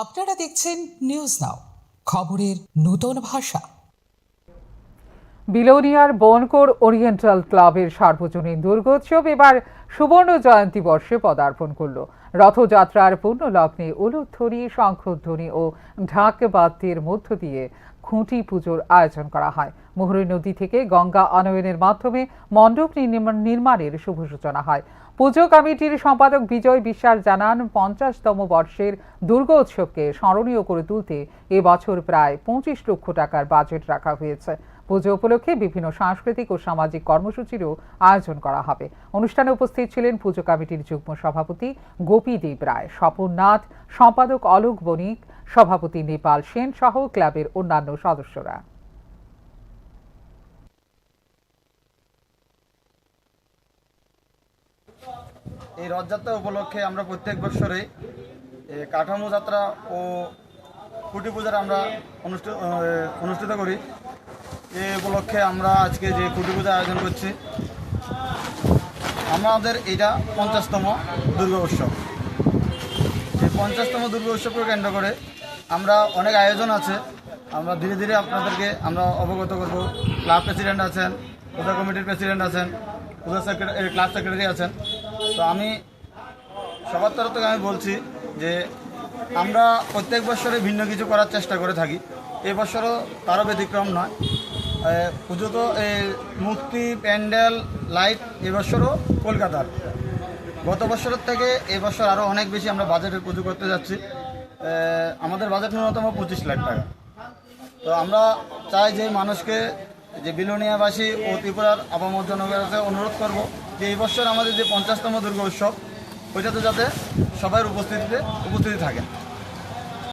আপনারা দেখছেন news now, খবরের নতুন ভাষা। বিলোনিয়ার বনকর ওরিয়েন্টাল ক্লাবের সার্বজনীন দুর্গোৎসব এবার সুবর্ণ জয়ন্তী বর্ষে পদার্পণ করল। রথযাত্রার পূর্ণ লগ্নে উলুধ্বনি, শঙ্খধ্বনি ও ঢাক বাদ্যের মধ্য দিয়ে খুঁটি পুজোর আয়োজন করা হয়। মুহুরী নদী থেকে গঙ্গা আনয়নের মাধ্যমে মণ্ডপ নির্মাণের শুভ সূচনা হয়। পুজো কমিটির সম্পাদক বিজয় বিশ্বাস জানান, 50তম বর্ষের দুর্গোৎসবকে স্মরণীয় করে তুলতে এবছর প্রায় 25 লক্ষ টাকার বাজেট রাখা হয়েছে। পুজো উপলক্ষে বিভিন্ন সাংস্কৃতিক ও সামাজিক কর্মসূচিরও আয়োজন করা হবে। অনুষ্ঠানে উপস্থিত ছিলেন পুজো কমিটির যুগ্ম সভাপতি গোপী দেব রায়, স্বপন নাথ, সম্পাদক অলোক বণিক, সভাপতি নেপাল সেন সহ ক্লাবের অন্যান্য সদস্যরা। এই রথযাত্রা উপলক্ষে আমরা প্রত্যেক বছরে কাঠামো যাত্রা ও কুটি পূজার আমরা অনুষ্ঠিত করি। এই উপলক্ষে আমরা আজকে যে কুটি পূজার আয়োজন করছি, আমাদের এটা 50তম দুর্গা উৎসব। এই 50তম দুর্গা উৎসবকে কেন্দ্র করে আমরা অনেক আয়োজন আছে। আমরা ধীরে ধীরে আপনাদেরকে আমরা অবগত করব। ক্লাব প্রেসিডেন্ট আছেন, পূজা কমিটির প্রেসিডেন্ট আছেন, পূজা সেক্রেটারি, ক্লাব সেক্রেটারি আছেন। তো আমি সবার তরফ থেকে আমি বলছি যে আমরা প্রত্যেক বছরে ভিন্ন কিছু করার চেষ্টা করে থাকি। এই বছরও তারও ব্যতিক্রম নয়। পুজো তো মূর্তি, প্যান্ডেল, লাইট এবছরও কলকাতার। গত বছরের থেকে এবছর আরও অনেক বেশি আমরা বাজেটের পুজো করতে যাচ্ছি। আমাদের বাজেট ন্যূনতম 25 লাখ টাকা। তো আমরা চাই যে মানুষকে, যে বিলোনিয়াবাসী ও ত্রিপুরার আপামর জনগণের কাছে অনুরোধ করব যে এই বছর আমাদের যে 50তম দুর্গা উৎসব, ওইটাতে যাতে সবাই উপস্থিতি থাকেন।